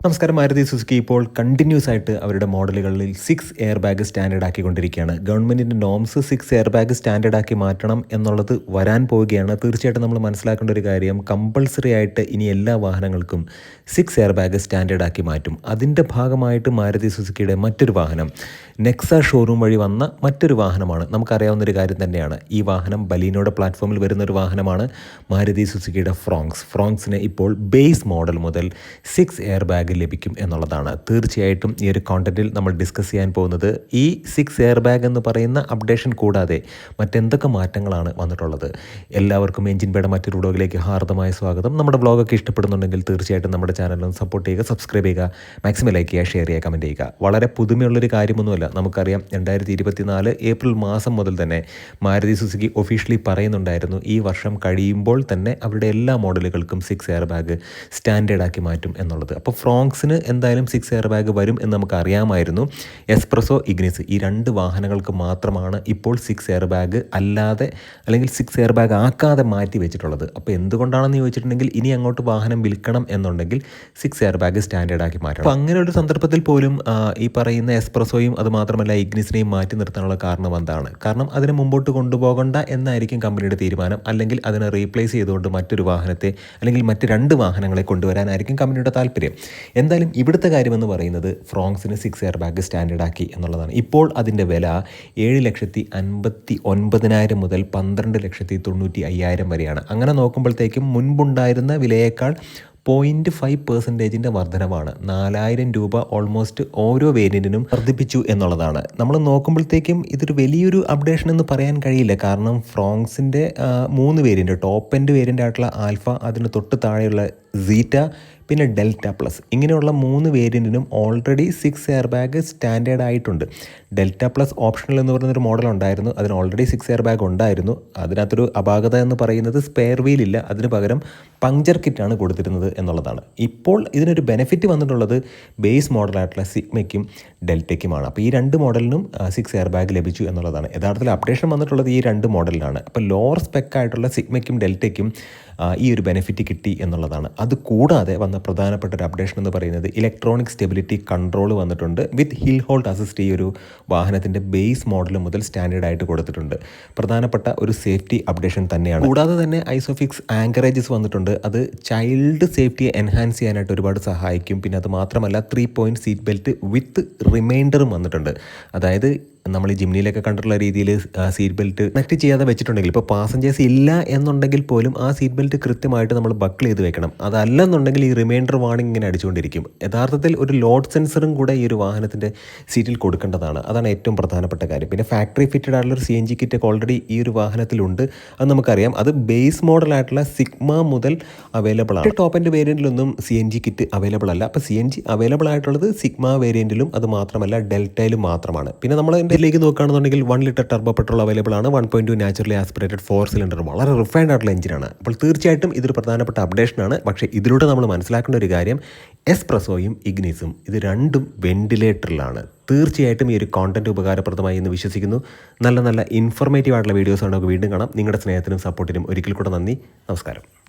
നമസ്കാരം. മാരുതി സുസുക്കി ഇപ്പോൾ കണ്ടിന്യൂസ് ആയിട്ട് അവരുടെ മോഡലുകളിൽ 6 എയർ ബാഗ് സ്റ്റാൻഡേർഡ് ആക്കിക്കൊണ്ടിരിക്കുകയാണ്. ഗവൺമെൻറ്റിൻ്റെ നോംസ് 6 എയർ ബാഗ് സ്റ്റാൻഡേർഡ് ആക്കി മാറ്റണം എന്നുള്ളത് വരാൻ പോവുകയാണ്. തീർച്ചയായിട്ടും നമ്മൾ മനസ്സിലാക്കേണ്ട ഒരു കാര്യം, കമ്പൾസറി ആയിട്ട് ഇനി എല്ലാ വാഹനങ്ങൾക്കും 6 എയർ ബാഗ് സ്റ്റാൻഡേർഡ് ആക്കി മാറ്റും. അതിൻ്റെ ഭാഗമായിട്ട് മാരുതി സുസുക്കിയുടെ മറ്റൊരു വാഹനം നെക്സ ഷോറൂം വഴി വന്ന മറ്റൊരു വാഹനമാണ്. നമുക്കറിയാവുന്നൊരു കാര്യം തന്നെയാണ്. ഈ വാഹനം ബലീനോയുടെ പ്ലാറ്റ്ഫോമിൽ വരുന്നൊരു വാഹനമാണ് മാരുതി സുസുക്കിയുടെ ഫ്രോങ്സ്. ഫ്രോങ്സിന് ഇപ്പോൾ ബേസ് മോഡൽ മുതൽ 6 എയർ ബാഗ് ലഭിക്കും എന്നുള്ളതാണ്. തീർച്ചയായിട്ടും ഈ ഒരു കോണ്ടന്റിൽ നമ്മൾ ഡിസ്കസ് ചെയ്യാൻ പോകുന്നത് ഈ 6 എയർ ബാഗ് എന്ന് പറയുന്ന അപ്ഡേഷൻ കൂടാതെ മറ്റെന്തൊക്കെ മാറ്റങ്ങളാണ് വന്നിട്ടുള്ളത്. എല്ലാവർക്കും എഞ്ചിൻ ബേയുടെ മറ്റൊരു വ്ളോഗിലേക്ക് ഹാർദമായ സ്വാഗതം. നമ്മുടെ വ്ളോഗൊക്കെ ഇഷ്ടപ്പെടുന്നുണ്ടെങ്കിൽ തീർച്ചയായിട്ടും നമ്മുടെ ചാനലും സപ്പോർട്ട് ചെയ്യുക, സബ്സ്ക്രൈബ് ചെയ്യുക, മാക്സിമം ലൈക്ക് ചെയ്യുക, ഷെയർ ചെയ്യുക, കമൻറ്റ് ചെയ്യുക. വളരെ പുതുമയുള്ളൊരു കാര്യമൊന്നുമല്ല. നമുക്കറിയാം 2024 ഏപ്രിൽ മാസം മുതൽ തന്നെ മാരുതി സുസുക്കി ഒഫീഷ്യലി പറയുന്നുണ്ടായിരുന്നു ഈ വർഷം കഴിയുമ്പോൾ തന്നെ അവരുടെ എല്ലാ മോഡലുകൾക്കും 6 എയർ ബാഗ് സ്റ്റാൻഡേർഡ് ആക്കി മാറ്റും എന്നുള്ളത്. അപ്പോൾ ഫ്രോങ്സിന് എന്തായാലും 6 എയർ ബാഗ് വരും എന്ന് നമുക്ക് അറിയാമായിരുന്നു. എസ്പ്രസോ, ഇഗ്നിസ് ഈ രണ്ട് വാഹനങ്ങൾക്ക് മാത്രമാണ് ഇപ്പോൾ 6 എയർ ബാഗ് അല്ലാതെ അല്ലെങ്കിൽ 6 എയർ ബാഗ് ആക്കാതെ മാറ്റി വെച്ചിട്ടുള്ളത്. അപ്പോൾ എന്തുകൊണ്ടാണെന്ന് ചോദിച്ചിട്ടുണ്ടെങ്കിൽ ഇനി അങ്ങോട്ട് വാഹനം വിൽക്കണം എന്നുണ്ടെങ്കിൽ 6 എയർ ബാഗ് സ്റ്റാൻഡേർഡ് ആക്കി മാറ്റണം. അപ്പോൾ അങ്ങനെ ഒരു സന്ദർഭത്തിൽ പോലും ഈ പറയുന്ന എസ്പ്രസോയും അതുമാത്രമല്ല ഇഗ്നിസിനെയും മാറ്റി നിർത്താനുള്ള കാരണം എന്താണ്? കാരണം അതിനെ മുമ്പോട്ട് കൊണ്ടുപോകണ്ട എന്നായിരിക്കും കമ്പനിയുടെ തീരുമാനം. അല്ലെങ്കിൽ അതിനെ റീപ്ലേസ് ചെയ്തുകൊണ്ട് മറ്റൊരു വാഹനത്തെ അല്ലെങ്കിൽ മറ്റ് 2 വാഹനങ്ങളെ കൊണ്ടുവരാനായിരിക്കും കമ്പനിയുടെ താല്പര്യം. എന്തായാലും ഇവിടുത്തെ കാര്യമെന്ന് പറയുന്നത് ഫ്രോങ്സിന് 6 എയർ ബാഗ് സ്റ്റാൻഡേർഡ് ആക്കി എന്നുള്ളതാണ്. ഇപ്പോൾ അതിൻ്റെ വില 7,59,000 മുതൽ 12,90,500 വരെയാണ്. അങ്ങനെ നോക്കുമ്പോഴത്തേക്കും മുൻപുണ്ടായിരുന്ന വിലയേക്കാൾ 0.5% വർധനവാണ്. 4,000 രൂപ ഓൾമോസ്റ്റ് ഓരോ വേരിയൻറ്റിനും വർദ്ധിപ്പിച്ചു എന്നുള്ളതാണ്. നമ്മൾ നോക്കുമ്പോഴത്തേക്കും ഇതൊരു വലിയൊരു അപ്ഡേഷൻ എന്ന് പറയാൻ കഴിയില്ല. കാരണം ഫ്രോങ്സിൻ്റെ 3 വേരിയൻറ്റ്, ടോപ്പ് എൻഡ് വേരിയൻ്റ് ആയിട്ടുള്ള ആൽഫ, അതിന് തൊട്ട് താഴെയുള്ള സീറ്റ, പിന്നെ ഡെൽറ്റ പ്ലസ്, ഇങ്ങനെയുള്ള 3 വേരിയൻറ്റിനും ഓൾറെഡി 6 എയർ ബാഗ് സ്റ്റാൻഡേർഡ് ആയിട്ടുണ്ട്. ഡെൽറ്റ പ്ലസ് ഓപ്ഷണൽ എന്ന് പറയുന്നൊരു മോഡൽ ഉണ്ടായിരുന്നു. അതിന് ഓൾറെഡി 6 എയർ ബാഗ് ഉണ്ടായിരുന്നു. അതിനകത്തൊരു അപാകത എന്ന് പറയുന്നത് സ്പെയർ വീലില്ല, അതിന് പകരം പങ്ചർ കിറ്റാണ് കൊടുത്തിരുന്നത് എന്നുള്ളതാണ്. ഇപ്പോൾ ഇതിനൊരു ബെനിഫിറ്റ് വന്നിട്ടുള്ളത് ബേസ് മോഡലായിട്ടുള്ള സിഗ്മയ്ക്കും ഡെൽറ്റയ്ക്കുമാണ്. അപ്പോൾ ഈ 2 മോഡലിനും 6 എയർ ബാഗ് ലഭിച്ചു എന്നുള്ളതാണ്. യഥാർത്ഥത്തിൽ അപ്ഡേഷൻ വന്നിട്ടുള്ളത് ഈ 2 മോഡലിലാണ്. അപ്പോൾ ലോവർ സ്പെക്കായിട്ടുള്ള സിഗ്മയ്ക്കും ഡെൽറ്റയ്ക്കും ഈ ഒരു ബെനിഫിറ്റ് കിട്ടി എന്നുള്ളതാണ്. അതുകൂടാതെ വന്ന പ്രധാനപ്പെട്ട ഒരു അപ്ഡേഷൻ എന്ന് പറയുന്നത് ഇലക്ട്രോണിക് സ്റ്റെബിലിറ്റി കൺട്രോൾ വന്നിട്ടുണ്ട്. വിത്ത് ഹിൽ ഹോൾഡ് അസിസ്റ്റ് ഈ ഒരു വാഹനത്തിൻ്റെ ബേസ് മോഡൽ മുതൽ സ്റ്റാൻഡേർഡ് ആയിട്ട് കൊടുത്തിട്ടുണ്ട്. പ്രധാനപ്പെട്ട ഒരു സേഫ്റ്റി അപ്ഡേഷൻ തന്നെയാണ്. കൂടാതെ തന്നെ ഐസോഫിക്സ് ആങ്കറേജസ് വന്നിട്ടുണ്ട്. അത് ചൈൽഡ് സേഫ്റ്റിയെ എൻഹാൻസ് ചെയ്യാനായിട്ട് ഒരുപാട് സഹായിക്കും. പിന്നെ അത് മാത്രമല്ല 3 പോയിൻറ്റ് സീറ്റ് ബെൽറ്റ് വിത്ത് റിമൈൻഡറും വന്നിട്ടുണ്ട്. അതായത് നമ്മൾ ഈ ജിംനിയിലൊക്കെ കണ്ടിട്ടുള്ള രീതിയിൽ സീറ്റ് ബെൽറ്റ് കണക്ട് ചെയ്യാതെ വെച്ചിട്ടുണ്ടെങ്കിൽ, ഇപ്പോൾ പാസഞ്ചേഴ്സ് ഇല്ല എന്നുണ്ടെങ്കിൽ പോലും ആ സീറ്റ് ബെൽറ്റ് കൃത്യമായിട്ട് നമ്മൾ ബക്കിൾ ചെയ്ത് വെക്കണം. അതല്ലെന്നുണ്ടെങ്കിൽ ഈ റിമൈൻഡർ വാർണിംഗ് ഇങ്ങനെ അടിച്ചുകൊണ്ടിരിക്കും. യഥാർത്ഥത്തിൽ ഒരു ലോഡ് സെൻസറും കൂടെ ഈ ഒരു വാഹനത്തിൻ്റെ സീറ്റിൽ കൊടുക്കേണ്ടതാണ്. അതാണ് ഏറ്റവും പ്രധാനപ്പെട്ട കാര്യം. പിന്നെ ഫാക്ടറി ഫിറ്റഡ് ആയിട്ടുള്ള ഒരു CNG കിറ്റ് ഓൾറെഡി ഈ ഒരു വാഹനത്തിലുണ്ട്. അത് നമുക്കറിയാം. അത് ബേസ് മോഡലായിട്ടുള്ള സിഗ്മ മുതൽ അവൈലബിൾ ആണ്. ടോപ്പ് എൻഡ് വേരിയൻറ്റിലൊന്നും CNG കിറ്റ് അവൈലബിൾ അല്ല. അപ്പോൾ CNG അവൈലബിൾ ആയിട്ടുള്ളത് സിഗ്മ വേരിയൻറ്റിലും അത് മാത്രമല്ല ഡെൽറ്റയിലും മാത്രമാണ്. പിന്നെ നമ്മൾ ഇതിലേക്ക് നോക്കുകയാണെന്നുണ്ടെങ്കിൽ 1 ലിറ്റർ ടർബോ പെട്രോൾ അവൈലബിൾ ആണ്. 1.2 നാച്ചുറലി ആസ്പിറേറ്റഡ് 4 സിലിണ്ടർ, വളരെ റിഫൈൻഡ് ആയിട്ടുള്ള എഞ്ചിനാണ്. അപ്പോൾ തീർച്ചയായിട്ടും ഇതൊരു പ്രധാനപ്പെട്ട അപ്ഡേഷനാണ്. പക്ഷേ ഇതിലൂടെ നമ്മൾ മനസ്സിലാക്കേണ്ട ഒരു കാര്യം, എസ്പ്രസോയും ഇഗ്നിസും ഇത് രണ്ടും വെന്റിലേറ്ററിലാണ്. തീർച്ചയായിട്ടും ഈ ഒരു കോണ്ടന്റ് ഉപകാരപ്രദമായി എന്ന് വിശ്വസിക്കുന്നു. നല്ല ഇൻഫോർമേറ്റീവ് ആയിട്ടുള്ള വീഡിയോസ് ആണ് നമുക്ക് വീണ്ടും കാണാം. നിങ്ങളുടെ സ്നേഹത്തിനും സപ്പോർട്ടിനും ഒരിക്കൽ കൂടെ നന്ദി. നമസ്കാരം.